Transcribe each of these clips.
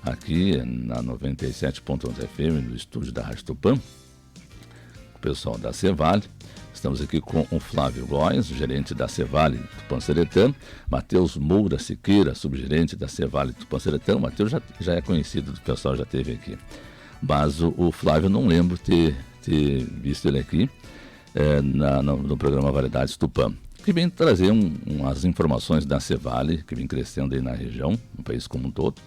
aqui na 97.11 FM, no estúdio da Rádio Tupã, o pessoal da Cevale. Estamos aqui com o Flávio Góes, gerente da Cevale Tupã-Seretã, Matheus Moura Siqueira, subgerente da Cevale Tupã-Seretã. O Matheus já é conhecido do pessoal, já esteve aqui. Mas o Flávio, não lembro ter visto ele aqui no programa Variedades Tupã, que vem trazer umas informações da Cevale, que vem crescendo aí na região, no país como um todo,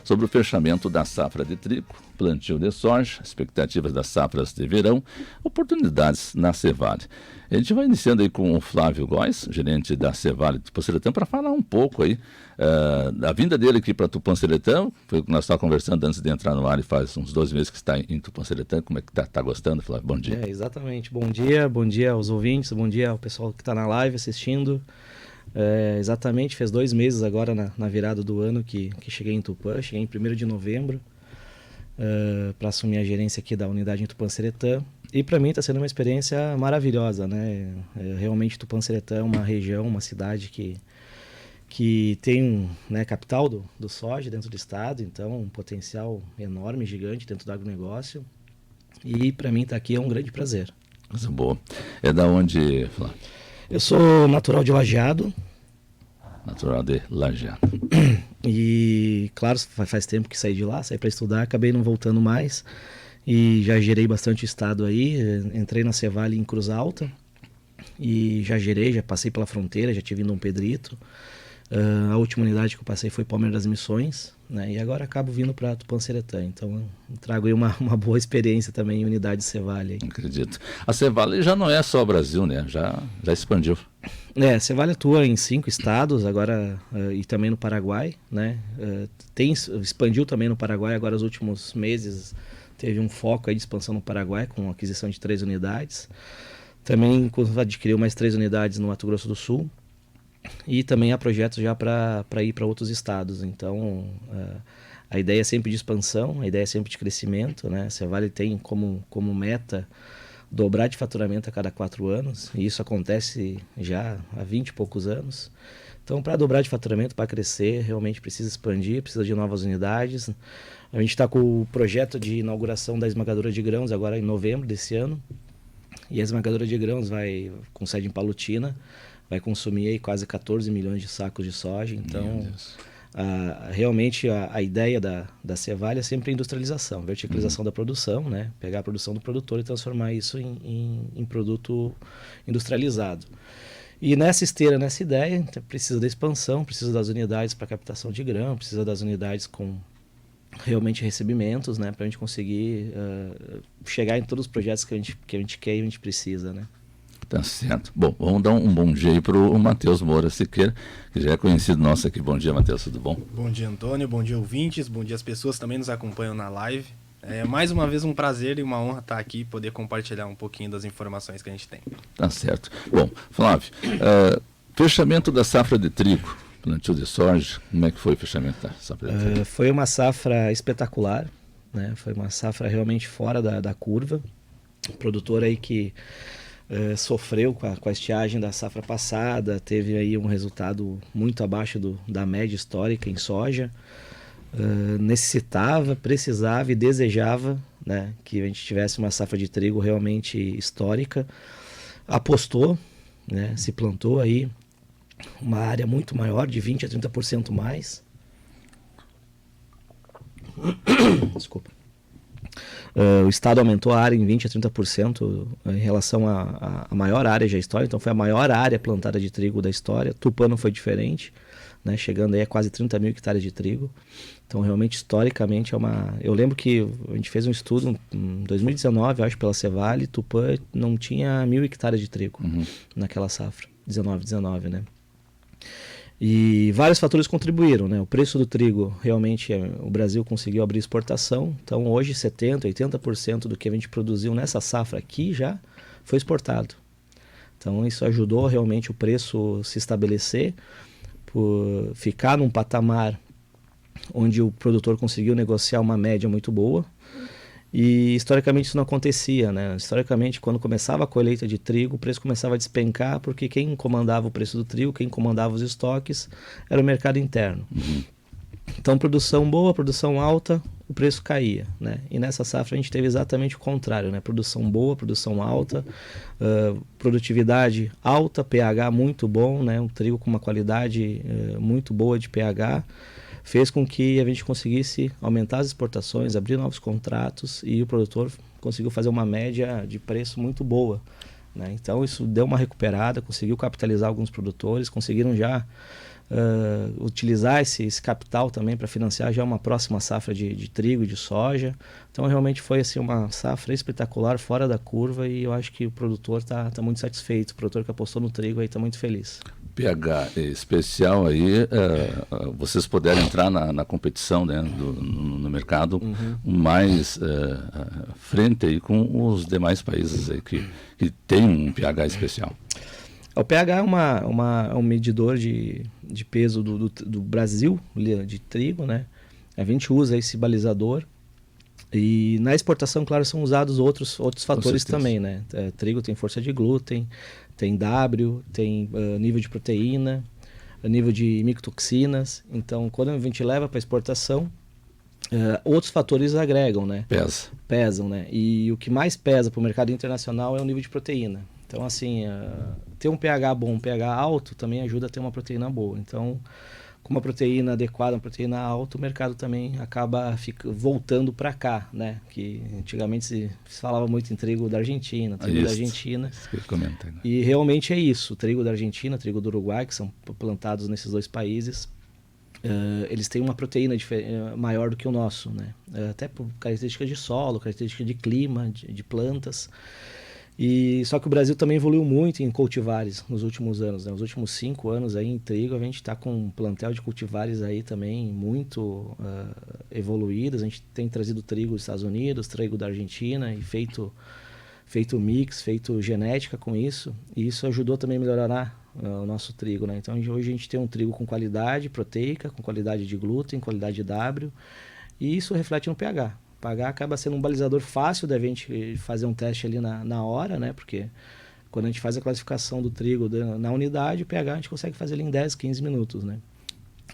sobre o fechamento da safra de trigo, plantio de soja, expectativas das safras de verão, oportunidades na Cevale. A gente vai iniciando aí com o Flávio Góes, gerente da Cevale Tupã-Seretã, para falar um pouco aí da vinda dele aqui para Tupã-Seretã. Foi o que nós estávamos conversando antes de entrar no ar, e faz uns 12 meses que está em Tupã-Seretã. Como é que tá gostando, Flávio? Bom dia. Exatamente. Bom dia aos ouvintes, bom dia ao pessoal que está na live assistindo. Exatamente, fez 2 meses agora na virada do ano que cheguei em Tupã. Cheguei em 1º de novembro para assumir a gerência aqui da unidade em Tupã-Seretã. E para mim está sendo uma experiência maravilhosa, né? Realmente Tupã-Seretã é uma região, uma cidade que tem capital do soja dentro do estado, então um potencial enorme, gigante dentro do agronegócio. E para mim estar aqui é um grande prazer. Coisa boa. É da onde, Flávio? Eu sou natural de Lajeado. Natural de Lajeado. E, claro, faz tempo que saí de lá, saí para estudar, acabei não voltando mais. E já gerei bastante estado aí. Entrei na Cevale em Cruz Alta. E já passei pela fronteira, já tive em Dom Pedrito. A última unidade que eu passei foi Palmeiras das Missões, né? E agora acabo vindo para Tupã-Seretã. Então trago aí uma boa experiência também em unidade Cevale. Aí. Acredito. A Cevale já não é só o Brasil, né? Já expandiu. A Cevale atua em 5 estados agora e também no Paraguai, né? Expandiu também no Paraguai. Agora nos últimos meses teve um foco aí de expansão no Paraguai com a aquisição de 3 unidades. Também adquiriu mais 3 unidades no Mato Grosso do Sul. E também há projetos já para ir para outros estados. Então, a ideia é sempre de expansão, a ideia é sempre de crescimento, né? A Cevale tem como meta dobrar de faturamento a cada 4 anos, e isso acontece já há 20 e poucos anos. Então, para dobrar de faturamento, para crescer, realmente precisa expandir, precisa de novas unidades. A gente está com o projeto de inauguração da esmagadora de grãos agora em novembro desse ano. E a esmagadora de grãos com sede em Palotina, vai consumir aí quase 14 milhões de sacos de soja. Então, realmente a ideia da Cevale é sempre a industrialização, verticalização da produção, né? Pegar a produção do produtor e transformar isso em produto industrializado. E nessa esteira, nessa ideia, precisa da expansão, precisa das unidades para captação de grão, precisa das unidades com realmente recebimentos, né? Para a gente conseguir chegar em todos os projetos que a gente quer e a gente precisa, né? Tá certo. Bom, vamos dar um bom dia aí para o Matheus Moura Siqueira, que já é conhecido nosso aqui. Bom dia, Matheus, tudo bom? Bom dia, Antônio, bom dia, ouvintes, bom dia as pessoas que também nos acompanham na live. É mais uma vez um prazer e uma honra estar aqui e poder compartilhar um pouquinho das informações que a gente tem. Tá certo. Bom, Flávio, fechamento da safra de trigo, plantio de soja, como é que foi o fechamento da safra de trigo? Foi uma safra espetacular, né? Foi uma safra realmente fora da curva. O produtor aí que sofreu com a estiagem da safra passada, teve aí um resultado muito abaixo da média histórica em soja. Necessitava, precisava e desejava, né, que a gente tivesse uma safra de trigo realmente histórica. Apostou, né, se plantou aí uma área muito maior, de 20% a 30% mais. Desculpa. O estado aumentou a área em 20% a 30% em relação à maior área já histórica, então foi a maior área plantada de trigo da história. Tupã não foi diferente, né, chegando aí a quase 30 mil hectares de trigo. Então realmente historicamente é uma... Eu lembro que a gente fez um estudo em 2019, acho, pela Cevale. Tupã não tinha 1.000 hectares de trigo naquela safra, 19, né? E vários fatores contribuíram, né? O preço do trigo, realmente, o Brasil conseguiu abrir exportação. Então, hoje, 70%, 80% do que a gente produziu nessa safra aqui já foi exportado. Então, isso ajudou realmente o preço se estabelecer, por ficar num patamar onde o produtor conseguiu negociar uma média muito boa. E historicamente isso não acontecia, né? Historicamente, quando começava a colheita de trigo, o preço começava a despencar, porque quem comandava o preço do trigo, quem comandava os estoques, era o mercado interno. Então, produção boa, produção alta, o preço caía, né? E nessa safra a gente teve exatamente o contrário, né? Produção boa, produção alta, produtividade alta, pH muito bom, né? Um trigo com uma qualidade muito boa de pH, fez com que a gente conseguisse aumentar as exportações, abrir novos contratos e o produtor conseguiu fazer uma média de preço muito boa, né? Então isso deu uma recuperada, conseguiu capitalizar alguns produtores, conseguiram já utilizar esse capital também para financiar já uma próxima safra de trigo e de soja. Então realmente foi assim, uma safra espetacular, fora da curva, e eu acho que o produtor está muito satisfeito. O produtor que apostou no trigo aí está muito feliz. pH especial aí, vocês puderem entrar na competição, né, no mercado mais frente aí com os demais países aí que tem um pH especial. O pH é um medidor de peso do Brasil, de trigo, né? A gente usa esse balizador e na exportação, claro, são usados outros fatores também, né? Trigo tem força de glúten, tem W, tem nível de proteína, nível de micotoxinas. Então, quando a gente leva para exportação, outros fatores agregam, né? Pesam, né? E o que mais pesa para o mercado internacional é o nível de proteína. Então, assim, ter um pH bom, um pH alto também ajuda a ter uma proteína boa. Então, com uma proteína adequada, uma proteína alta, o mercado também acaba voltando para cá, né? Que antigamente se falava muito em trigo da Argentina, trigo da Argentina. Isso que eu comento, né? E realmente é isso. O trigo da Argentina, trigo do Uruguai, que são plantados nesses dois países, eles têm uma proteína maior do que o nosso, né? Até por características de solo, características de clima, de plantas. E só que o Brasil também evoluiu muito em cultivares nos últimos anos, né? Nos últimos 5 anos aí em trigo a gente está com um plantel de cultivares aí também muito evoluídos. A gente tem trazido trigo dos Estados Unidos, trigo da Argentina e feito mix, feito genética com isso. E isso ajudou também a melhorar o nosso trigo, né? Então hoje a gente tem um trigo com qualidade proteica, com qualidade de glúten, qualidade de W, e isso reflete no pH. O pH acaba sendo um balizador fácil da gente fazer um teste ali na hora, né? Porque quando a gente faz a classificação do trigo na unidade, o pH a gente consegue fazer ali em 10, 15 minutos, né?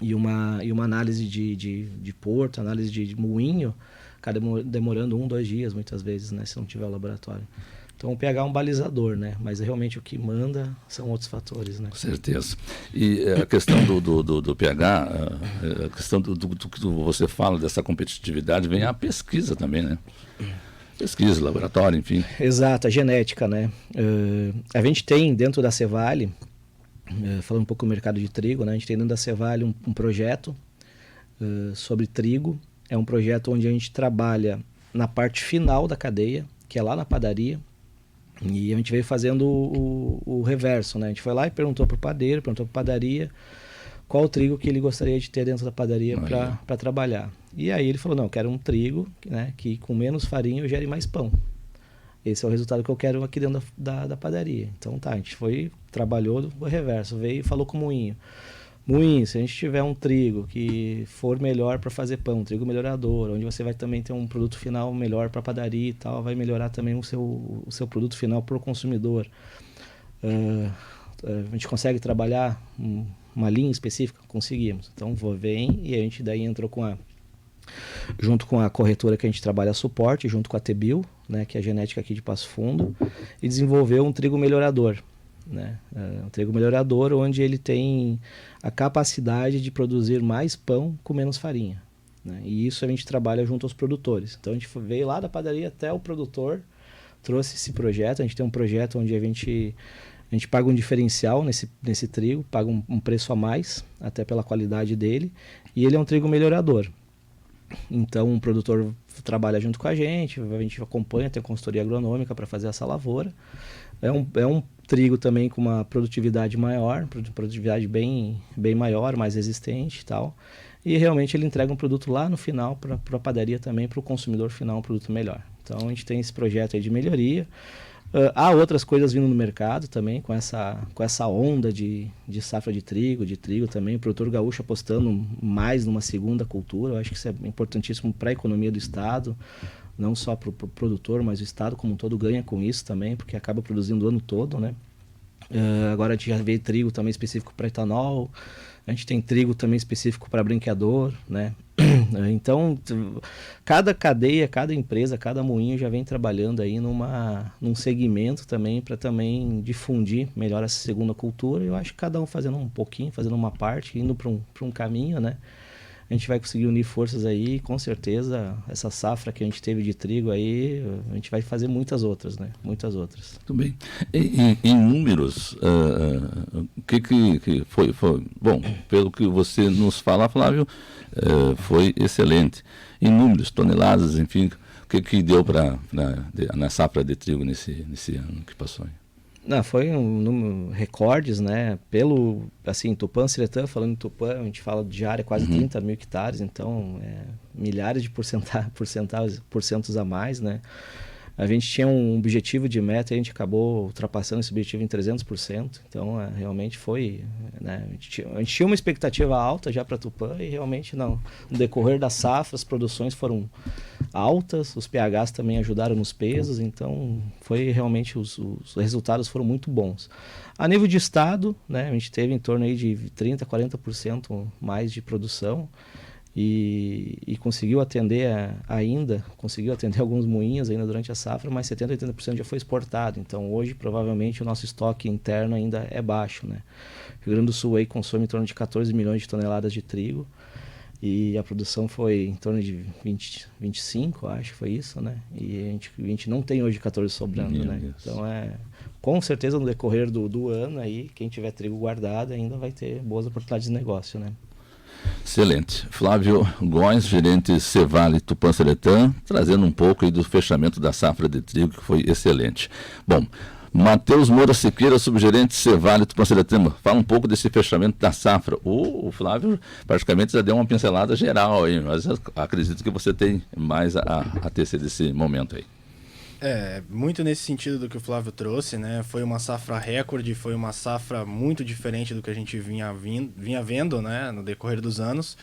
E uma análise de porto, análise de moinho, acaba demorando 1, 2 dias muitas vezes, né? Se não tiver o laboratório. Então o pH é um balizador, né? Mas realmente o que manda são outros fatores, né? Com certeza. E a questão do pH, a questão do que você fala dessa competitividade, vem a pesquisa também, né? Pesquisa, laboratório, enfim. Exato, a genética, né? A gente tem dentro da Cevale, falando um pouco do mercado de trigo, né? A gente tem dentro da Cevale um projeto sobre trigo. É um projeto onde a gente trabalha na parte final da cadeia, que é lá na padaria. E a gente veio fazendo o reverso, né? A gente foi lá e perguntou para o padeiro, perguntou para a padaria qual o trigo que ele gostaria de ter dentro da padaria para trabalhar. E aí ele falou, não, eu quero um trigo, né, que com menos farinha eu gere mais pão. Esse é o resultado que eu quero aqui dentro da padaria. Então tá, a gente trabalhou o reverso, veio e falou com o moinho. Moinho, se a gente tiver um trigo que for melhor para fazer pão, um trigo melhorador, onde você vai também ter um produto final melhor para padaria e tal, vai melhorar também o seu produto final para o consumidor. A gente consegue trabalhar uma linha específica? Conseguimos. Então vem e a gente daí entrou junto com a corretora que a gente trabalha suporte, junto com a Tebil, né, que é a genética aqui de Passo Fundo, e desenvolveu um trigo melhorador. Né? Um trigo melhorador onde ele tem a capacidade de produzir mais pão com menos farinha, né? E isso a gente trabalha junto aos produtores. Então a gente veio lá da padaria até o produtor, trouxe esse projeto. A gente tem um projeto onde a gente paga um diferencial nesse trigo, paga um preço a mais, até pela qualidade dele, e ele é um trigo melhorador. Então o produtor trabalha junto com a gente acompanha, tem consultoria agronômica para fazer essa lavoura. É um trigo também com uma produtividade maior, produtividade bem maior, mais resistente e tal. E realmente ele entrega um produto lá no final para a padaria também, para o consumidor final, um produto melhor. Então a gente tem esse projeto aí de melhoria. Há outras coisas vindo no mercado também, com essa onda de safra de trigo também. O produtor gaúcho apostando mais numa segunda cultura. Eu acho que isso é importantíssimo para a economia do estado. Não só para o produtor, mas o estado como um todo ganha com isso também, porque acaba produzindo o ano todo, né? Agora a gente já vê trigo também específico para etanol, A gente tem trigo também específico para branqueador, né? Então, cada cadeia, cada empresa, cada moinho já vem trabalhando aí num segmento também para também difundir melhor essa segunda cultura. Eu acho que cada um fazendo um pouquinho, fazendo uma parte, indo para um caminho, né? A gente vai conseguir unir forças aí, com certeza, essa safra que a gente teve de trigo aí, a gente vai fazer muitas outras, né? Muitas outras. Muito bem. Em números, o que foi? Bom, pelo que você nos fala, Flávio, foi excelente. Em números, toneladas, enfim, o que deu na safra de trigo nesse ano que passou aí? Não, foi recordes, né? Assim, Tupã-Siretã, falando em Tupã, a gente fala de área quase 30 mil hectares, então milhares de porcentos a mais, né? A gente tinha um objetivo de meta e a gente acabou ultrapassando esse objetivo em 300%. Então, realmente foi... Né, a gente tinha uma expectativa alta já para Tupã e realmente no decorrer da safra as produções foram altas, os pHs também ajudaram nos pesos, então foi realmente os resultados foram muito bons. A nível de estado, né, a gente teve em torno aí de 30%, 40% mais de produção. E conseguiu atender alguns moinhos ainda durante a safra, mas 70%, 80% já foi exportado. Então hoje provavelmente o nosso estoque interno ainda é baixo, né? O Rio Grande do Sul aí consome em torno de 14 milhões de toneladas de trigo e a produção foi em torno de 25, acho que foi isso, né? E a gente não tem hoje 14 sobrando, né? Então com certeza no decorrer do ano aí, quem tiver trigo guardado ainda vai ter boas oportunidades de negócio, né? Excelente. Flávio Góes, gerente Cevale Tupã-Siretã, trazendo um pouco aí do fechamento da safra de trigo, que foi excelente. Bom, Matheus Moura Siqueira, subgerente Cevale Tupã-Siretã, fala um pouco desse fechamento da safra. O Flávio praticamente já deu uma pincelada geral aí, mas acredito que você tem mais a tecer desse momento aí. Muito nesse sentido do que o Flávio trouxe, né? Foi uma safra recorde, foi uma safra muito diferente do que a gente vinha vendo, né? No decorrer dos anos.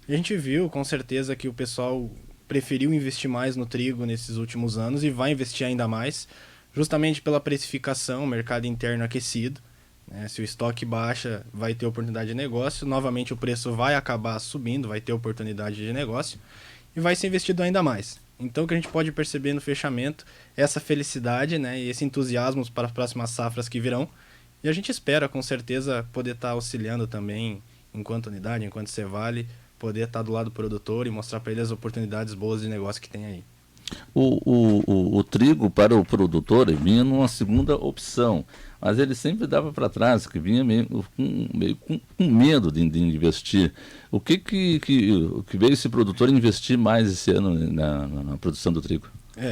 E a gente viu, com certeza, que o pessoal preferiu investir mais no trigo nesses últimos anos e vai investir ainda mais, justamente pela precificação, mercado interno aquecido, né? Se o estoque baixa, vai ter oportunidade de negócio, novamente o preço vai acabar subindo, vai ter oportunidade de negócio e vai ser investido ainda mais. Então, o que a gente pode perceber no fechamento é essa felicidade, né, e esse entusiasmo para as próximas safras que virão. E a gente espera, com certeza, poder estar auxiliando também, enquanto unidade, enquanto Cevale, poder estar do lado do produtor e mostrar para ele as oportunidades boas de negócio que tem aí. O trigo para o produtor vinha numa segunda opção, mas ele sempre dava para trás, que vinha meio com medo de investir. O que veio esse produtor investir mais esse ano na produção do trigo?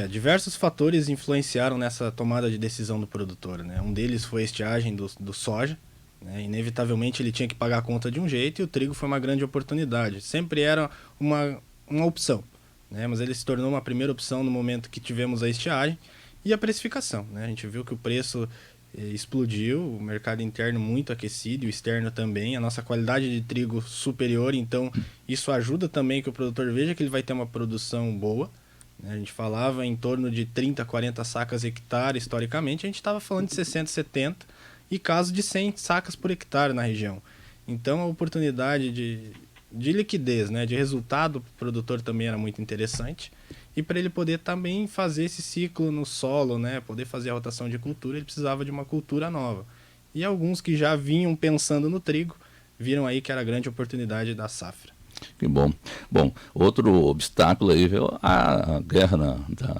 Diversos fatores influenciaram nessa tomada de decisão do produtor, né? Um deles foi a estiagem do soja, né? Inevitavelmente ele tinha que pagar a conta de um jeito e o trigo foi uma grande oportunidade. Sempre era uma opção, né? Mas ele se tornou uma primeira opção no momento que tivemos a estiagem e a precificação, né? A gente viu que o preço explodiu, o mercado interno muito aquecido, o externo também, a nossa qualidade de trigo superior, então isso ajuda também que o produtor veja que ele vai ter uma produção boa, né? A gente falava em torno de 30, 40 sacas hectare historicamente, a gente estava falando de 60, 70 e casos de 100 sacas por hectare na região. Então a oportunidade de liquidez, né, de resultado para o produtor também era muito interessante. E para ele poder também fazer esse ciclo no solo, né, poder fazer a rotação de cultura, ele precisava de uma cultura nova. E alguns que já vinham pensando no trigo, viram aí que era a grande oportunidade da safra. Que bom. Bom, outro obstáculo aí veio a guerra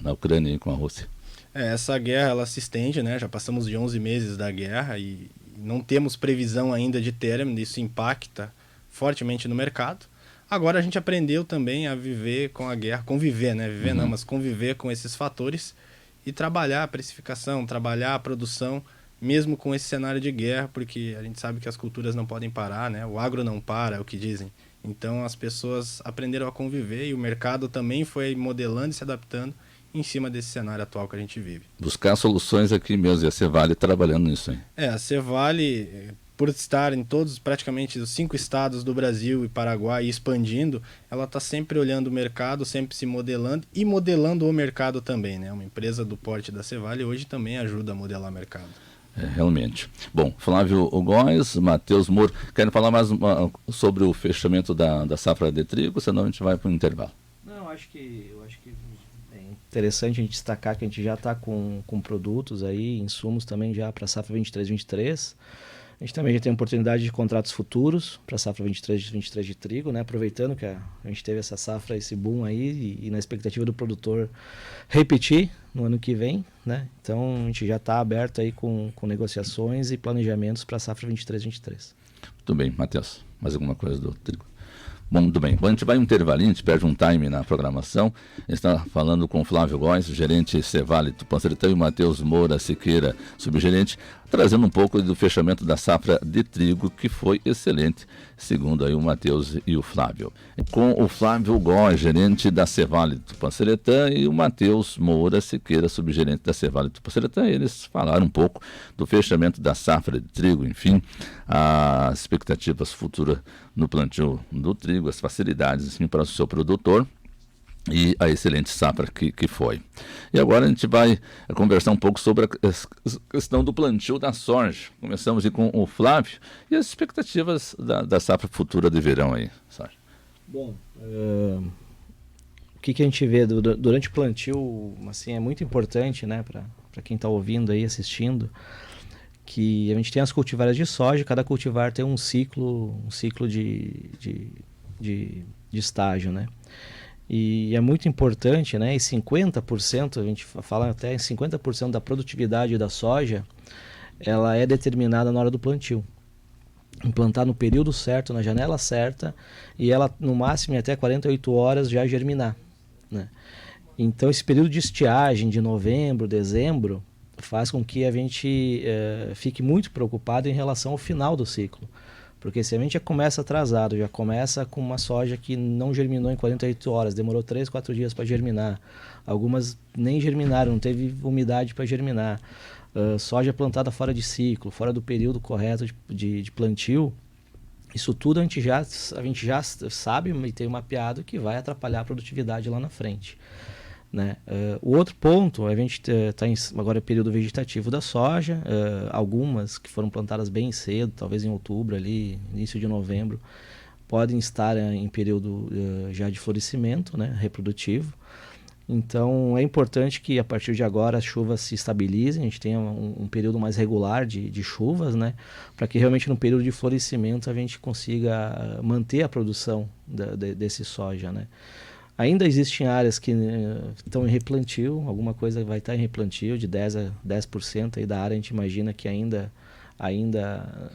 na Ucrânia com a Rússia. Essa guerra ela se estende, né, já passamos de 11 meses da guerra e não temos previsão ainda de término, isso impacta fortemente no mercado. Agora a gente aprendeu também a viver com a guerra, conviver, né? Viver não, mas conviver com esses fatores e trabalhar a precificação, trabalhar a produção, mesmo com esse cenário de guerra, porque a gente sabe que as culturas não podem parar, né? O agro não para, é o que dizem. Então as pessoas aprenderam a conviver e o mercado também foi modelando e se adaptando em cima desse cenário atual que a gente vive. Buscar soluções aqui mesmo, e a Cevale trabalhando nisso aí. A Cevale, por estar em praticamente os 5 estados do Brasil e Paraguai e expandindo, ela está sempre olhando o mercado, sempre se modelando e modelando o mercado também, né? Uma empresa do porte da Cevale hoje também ajuda a modelar o mercado. realmente. Bom, Flávio Góes, Matheus Moro, querem falar mais sobre o fechamento da safra de trigo, senão a gente vai para o intervalo. Não, eu acho que é interessante a gente destacar que a gente já está com produtos aí, insumos também já para a safra 23-23. A gente também já tem oportunidade de contratos futuros para a safra 23 de trigo, né? Aproveitando que a gente teve essa safra, esse boom aí, e na expectativa do produtor repetir no ano que vem, né? Então a gente já está aberto aí com negociações e planejamentos para a safra 23-23. Tudo bem, Matheus, mais alguma coisa do trigo? Bom, muito bem. Bom, a gente vai um intervalinho, a gente perde um time na programação. A gente está falando com o Flávio Góes, gerente Cevale Tupã Seretão, e o Matheus Moura Siqueira, subgerente, trazendo um pouco do fechamento da safra de trigo, que foi excelente, segundo aí o Matheus e o Flávio. Com o Flávio Góes, gerente da Cevale Tupã Seretão, e o Matheus Moura Siqueira, subgerente da Cevale Tupã Seretão, eles falaram um pouco do fechamento da safra de trigo, enfim, as expectativas futuras no plantio do trigo, as facilidades assim, para o seu produtor e a excelente safra que foi. E agora a gente vai conversar um pouco sobre a questão do plantio da soja. Começamos aí com o Flávio e as expectativas da safra futura de verão aí, Sérgio. Bom, o que a gente vê durante o plantio, assim, é muito importante, né, para quem está ouvindo aí, assistindo, que a gente tem as cultivares de soja, cada cultivar tem um ciclo de estágio, né? E é muito importante, né? E 50%, a gente fala até em 50% da produtividade da soja, ela é determinada na hora do plantio. Implantar no período certo, na janela certa, e ela no máximo em até 48 horas já germinar, né? Então esse período de estiagem de novembro, dezembro, faz com que a gente fique muito preocupado em relação ao final do ciclo. Porque se a gente já começa atrasado, já começa com uma soja que não germinou em 48 horas, demorou 3, 4 dias para germinar, algumas nem germinaram, não teve umidade para germinar, soja plantada fora de ciclo, fora do período correto de plantio, isso tudo a gente já sabe e tem mapeado que vai atrapalhar a produtividade lá na frente, né? O outro ponto, a gente está agora é período vegetativo da soja, algumas que foram plantadas bem cedo, talvez em outubro ali, início de novembro, podem estar em período já de florescimento, né, reprodutivo. Então é importante que a partir de agora as chuvas se estabilizem, a gente tenha um período mais regular de chuvas, né, para que realmente no período de florescimento a gente consiga manter a produção desse soja, né. Ainda existem áreas que estão em replantio, alguma coisa vai estar em replantio, de 10% aí da área a gente imagina que ainda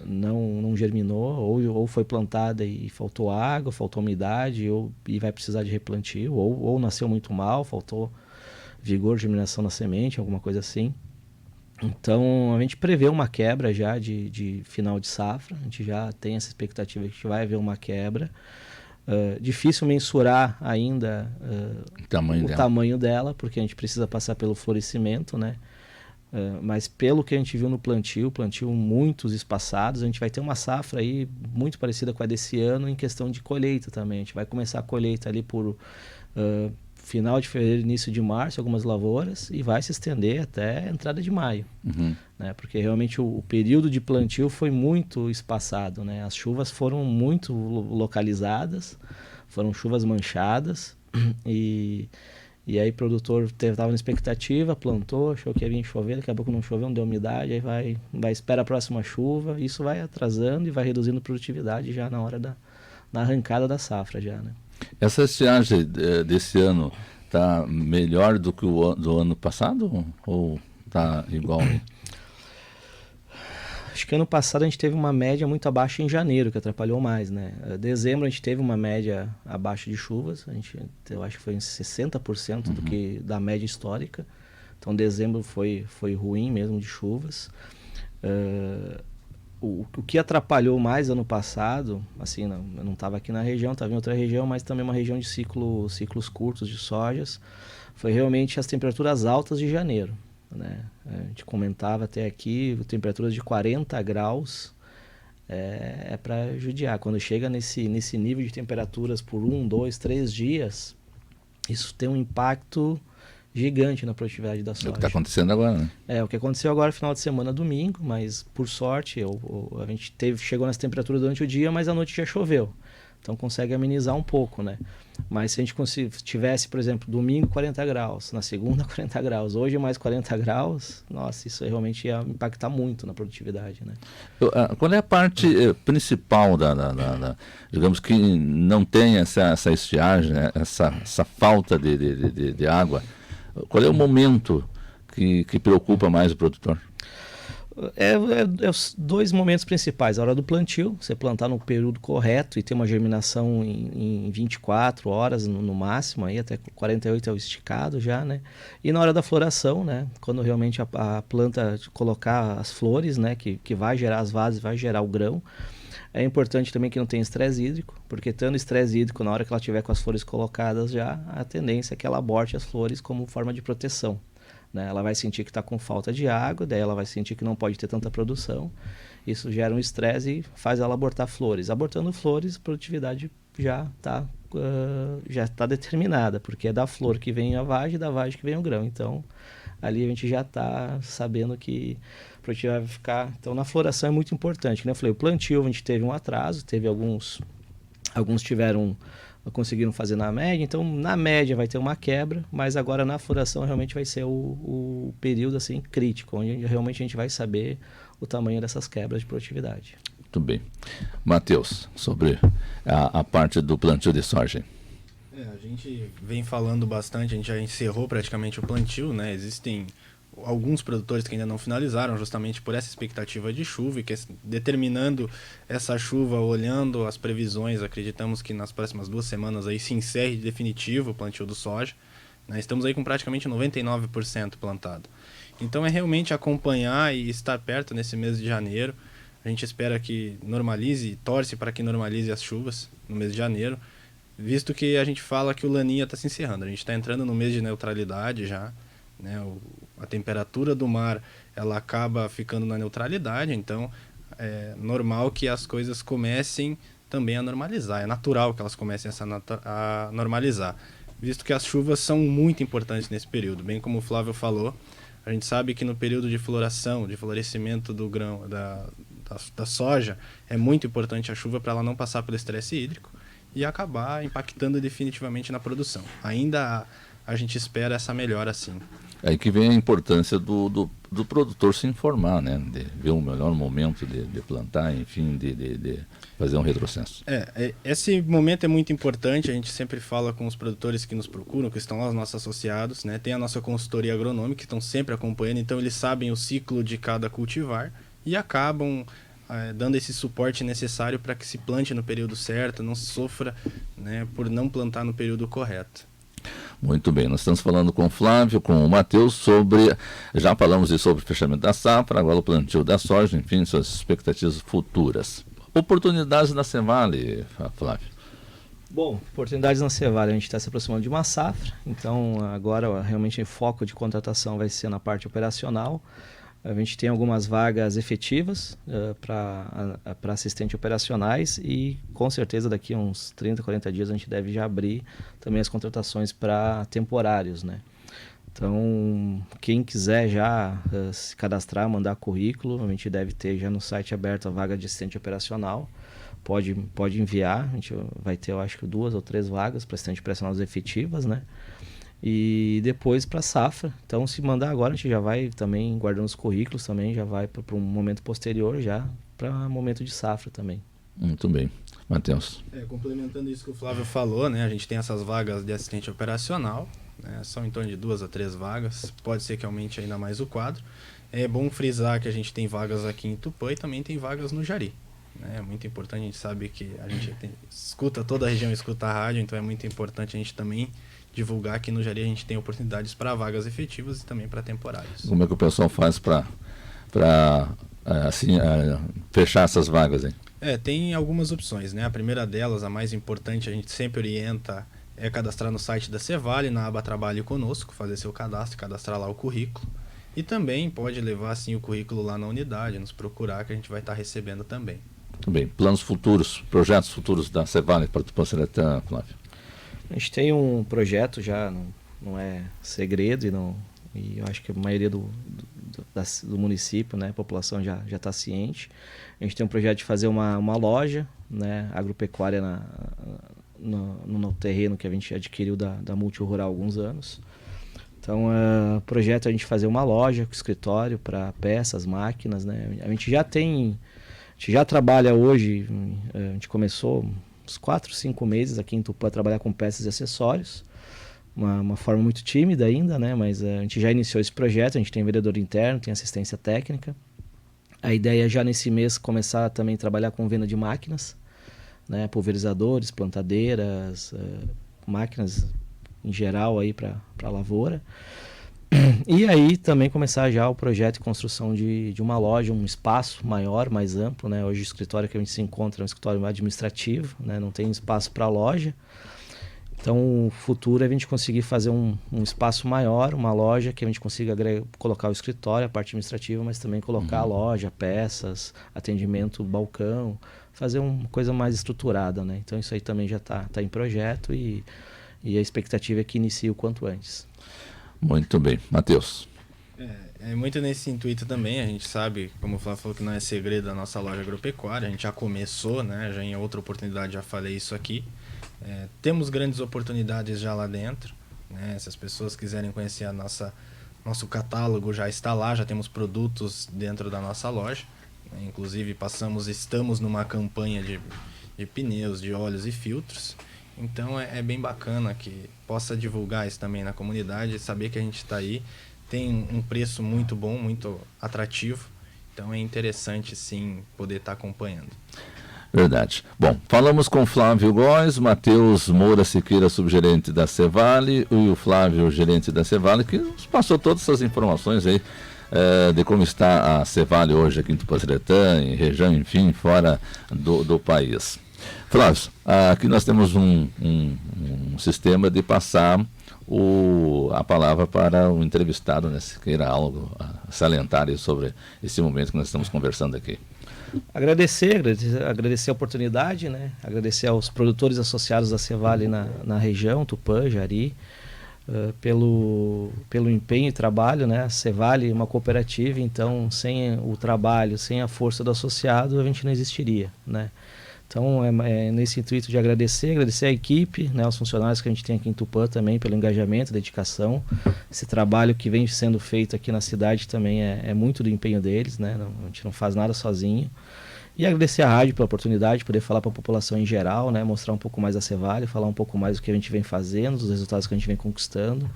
não germinou, ou foi plantada e faltou água, faltou umidade, e vai precisar de replantio, ou nasceu muito mal, faltou vigor, germinação na semente, alguma coisa assim. Então a gente prevê uma quebra já de final de safra, a gente já tem essa expectativa que a gente vai ver uma quebra. Difícil mensurar ainda o tamanho dela, porque a gente precisa passar pelo florescimento, né? Mas pelo que a gente viu no plantio muitos espaçados, a gente vai ter uma safra aí muito parecida com a desse ano em questão de colheita também. A gente vai começar a colheita ali por final de fevereiro, início de março, algumas lavouras, e vai se estender até a entrada de maio. Uhum. Né? Porque realmente o período de plantio foi muito espaçado, né? As chuvas foram muito localizadas, foram chuvas manchadas, e aí o produtor estava na expectativa, plantou, achou que ia vir chover, daqui a pouco não choveu, não deu umidade, aí vai esperar a próxima chuva, isso vai atrasando e vai reduzindo a produtividade já na hora na arrancada da safra já, né? Essa estiagem desse ano está melhor do que do ano passado ou está igual? Acho que ano passado a gente teve uma média muito abaixo em janeiro, que atrapalhou mais, né? Dezembro a gente teve uma média abaixo de chuvas, eu acho que foi em 60% da média histórica. Então dezembro foi ruim mesmo de chuvas. O que atrapalhou mais ano passado, assim, eu não estava aqui na região, estava em outra região, mas também uma região de ciclos curtos de sojas, foi realmente as temperaturas altas de janeiro, né? A gente comentava até aqui, temperaturas de 40 graus é para judiar. Quando chega nesse nível de temperaturas por 1, 2, 3 dias, isso tem um impacto gigante na produtividade da É o soja. que está acontecendo agora, né? É, o que aconteceu agora final de semana, domingo, mas por sorte a gente chegou nessa temperatura durante o dia, mas à noite já choveu. Então consegue amenizar um pouco, né? Mas se a gente tivesse, por exemplo, domingo 40 graus, na segunda 40 graus, hoje mais 40 graus, nossa, isso realmente ia impactar muito na produtividade, né? Qual é a parte principal digamos que não tem essa estiagem, né? essa falta de água? Qual é o momento que preocupa mais o produtor? É os dois momentos principais. A hora do plantio, você plantar no período correto e ter uma germinação em 24 horas no máximo, aí até 48 é o esticado já, né? E na hora da floração, né? Quando realmente a planta colocar as flores, né? Que vai gerar as vases, vai gerar o grão. É importante também que não tenha estresse hídrico, porque tendo estresse hídrico, na hora que ela tiver com as flores colocadas já, a tendência é que ela aborte as flores como forma de proteção. Né? Ela vai sentir que está com falta de água, daí ela vai sentir que não pode ter tanta produção. Isso gera um estresse e faz ela abortar flores. Abortando flores, a produtividade já está determinada, porque é da flor que vem a vagem e da vagem que vem o grão. Então, ali a gente já está sabendo que a produtividade vai ficar... Então, na floração é muito importante. Como eu falei, o plantio a gente teve um atraso, teve alguns conseguiram fazer na média, então na média vai ter uma quebra, mas agora na floração realmente vai ser o período assim crítico, onde realmente a gente vai saber o tamanho dessas quebras de produtividade. Muito bem. Matheus, sobre a parte do plantio de soja. A gente vem falando bastante, a gente já encerrou praticamente o plantio, né? Existem alguns produtores que ainda não finalizaram justamente por essa expectativa de chuva e que determinando essa chuva, olhando as previsões, acreditamos que nas próximas 2 semanas aí se encerre de definitivo o plantio do soja, né? Estamos aí com praticamente 99% plantado. Então é realmente acompanhar e estar perto nesse mês de janeiro. A gente espera que normalize, torce para que normalize as chuvas no mês de janeiro, visto que a gente fala que o Laninha está se encerrando. A gente está entrando no mês de neutralidade já, né? A temperatura do mar ela acaba ficando na neutralidade, então é normal que as coisas comecem também a normalizar. É natural que elas comecem a normalizar, visto que as chuvas são muito importantes nesse período. Bem como o Flávio falou, a gente sabe que no período de floração, de florescimento do grão, da soja, é muito importante a chuva para ela não passar pelo estresse hídrico e acabar impactando definitivamente na produção. Ainda a gente espera essa melhora assim. Aí que vem a importância do produtor se informar, né? De ver o melhor momento de plantar, enfim, de fazer um retrocesso. Esse momento é muito importante, a gente sempre fala com os produtores que nos procuram, que estão lá, os nossos associados, né? Tem a nossa consultoria agronômica, que estão sempre acompanhando, então eles sabem o ciclo de cada cultivar e acabam dando esse suporte necessário para que se plante no período certo, não se sofra, né, por não plantar no período correto. Muito bem, nós estamos falando com o Flávio, com o Matheus, já falamos sobre o fechamento da safra, agora o plantio da soja, enfim, suas expectativas futuras. Oportunidades na Cevale, Flávio? Bom, oportunidades na Cevale, a gente está se aproximando de uma safra, então agora realmente o foco de contratação vai ser na parte operacional. A gente tem algumas vagas efetivas para assistentes operacionais e com certeza daqui a uns 30, 40 dias a gente deve já abrir também as contratações para temporários, né? Então, quem quiser já se cadastrar, mandar currículo, a gente deve ter já no site aberto a vaga de assistente operacional. Pode enviar, a gente vai ter, eu acho que 2 ou 3 vagas para assistente operacional efetivas, né? E depois para safra. Então, se mandar agora, a gente já vai também guardando os currículos também, já vai para um momento posterior, já para momento de safra também. Muito bem. Matheus. Complementando isso que o Flávio falou, né, a gente tem essas vagas de assistente operacional, né, são em torno de 2 a 3 vagas, pode ser que aumente ainda mais o quadro. É bom frisar que a gente tem vagas aqui em Tupã e também tem vagas no Jari. É muito importante, a gente sabe que a gente escuta, toda a região escuta a rádio, então é muito importante a gente também divulgar que no Jari a gente tem oportunidades para vagas efetivas e também para temporários. Como é que o pessoal faz para fechar essas vagas aí? Tem algumas opções, né? A primeira delas, a mais importante, a gente sempre orienta, é cadastrar no site da Cevale, na aba Trabalhe Conosco, fazer seu cadastro, cadastrar lá o currículo. E também pode levar assim o currículo lá na unidade, nos procurar, que a gente vai estar recebendo também. Muito bem. Planos futuros, projetos futuros da Cevale para o Tupã-Seretã, Flávio? A gente tem um projeto já não é segredo e eu acho que a maioria do município, né, a população já está ciente. A gente tem um projeto de fazer uma loja, né, agropecuária no terreno que a gente adquiriu da Multirural há alguns anos. Então, o projeto é a gente fazer uma loja com escritório para peças, máquinas, né? A gente já trabalha hoje, a gente começou uns 4, 5 meses aqui em Tupã a trabalhar com peças e acessórios. Uma forma muito tímida ainda, né? Mas a gente já iniciou esse projeto, a gente tem vendedor interno, tem assistência técnica. A ideia é já nesse mês começar também a trabalhar com venda de máquinas, né? Pulverizadores, plantadeiras, máquinas em geral aí para a lavoura. E aí também começar já o projeto de construção de uma loja, um espaço maior, mais amplo, né? Hoje o escritório que a gente se encontra é um escritório administrativo, né? Não tem espaço para loja. Então o futuro é a gente conseguir fazer um espaço maior, uma loja que a gente consiga colocar o escritório, a parte administrativa, mas também colocar a loja, peças, atendimento, balcão, fazer uma coisa mais estruturada, né? Então isso aí também já tá em projeto e a expectativa é que inicie o quanto antes. Muito bem. Matheus. É muito nesse intuito também, a gente sabe, como o Flávio falou, que não é segredo da nossa loja agropecuária, a gente já começou, né? Já em outra oportunidade já falei isso aqui. Temos grandes oportunidades já lá dentro, né? Se as pessoas quiserem conhecer nosso catálogo, já está lá, já temos produtos dentro da nossa loja, né? Inclusive estamos numa campanha de pneus, de óleos e filtros. Então é bem bacana que possa divulgar isso também na comunidade, saber que a gente está aí, tem um preço muito bom, muito atrativo, então é interessante sim poder estar acompanhando. Verdade. Bom, falamos com Flávio Góes, Matheus Moura Siqueira, subgerente da Cevale, e o Flávio, gerente da Cevale, que nos passou todas essas informações aí de como está a Cevale hoje aqui em Tupanciretã, em região, enfim, fora do país. Flávio, aqui nós temos um sistema de passar a palavra para o entrevistado, né, se queira algo salientar sobre esse momento que nós estamos conversando aqui. Agradecer a oportunidade, né? Agradecer aos produtores associados da Cevale na região, Tupã, Jari, pelo empenho e trabalho, né? A Cevale é uma cooperativa, então sem o trabalho, sem a força do associado, a gente não existiria, né? Então é nesse intuito de agradecer a equipe, né, os funcionários que a gente tem aqui em Tupã também pelo engajamento, dedicação. Esse trabalho que vem sendo feito aqui na cidade também é muito do empenho deles, né? A gente não faz nada sozinho. E agradecer à rádio pela oportunidade de poder falar para a população em geral, né, mostrar um pouco mais da Cevale, falar um pouco mais do que a gente vem fazendo, dos resultados que a gente vem conquistando.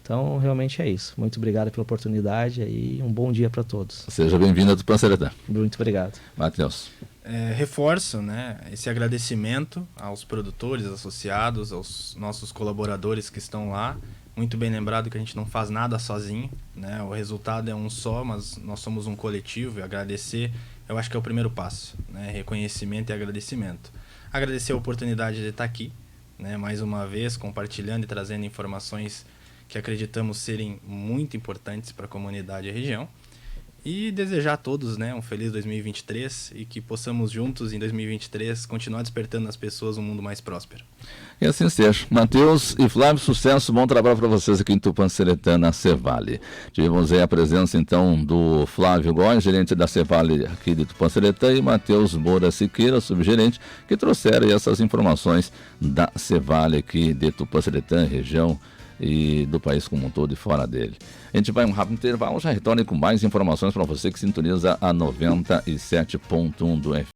Então, realmente é isso. Muito obrigado pela oportunidade e um bom dia para todos. Seja bem-vindo a Tupanciretã. Muito obrigado. Matheus. Reforço, né, esse agradecimento aos produtores associados, aos nossos colaboradores que estão lá. Muito bem lembrado que a gente não faz nada sozinho, né? O resultado é um só, mas nós somos um coletivo e agradecer, eu acho que é o primeiro passo, né? Reconhecimento e agradecimento. Agradecer a oportunidade de estar aqui, né, mais uma vez, compartilhando e trazendo informações que acreditamos serem muito importantes para a comunidade e a região. E desejar a todos, né, um feliz 2023 e que possamos juntos em 2023 continuar despertando nas pessoas um mundo mais próspero. E assim seja. Matheus e Flávio, sucesso, bom trabalho para vocês aqui em Tupanciretã, na Cevale. Tivemos aí a presença então do Flávio Góes, gerente da Cevale aqui de Tupanciretã, e Matheus Moura Siqueira, subgerente, que trouxeram aí essas informações da Cevale aqui de Tupanciretã, região e do país como um todo e fora dele. A gente vai um rápido intervalo, já retorne com mais informações para você que sintoniza a 97.1 do FM.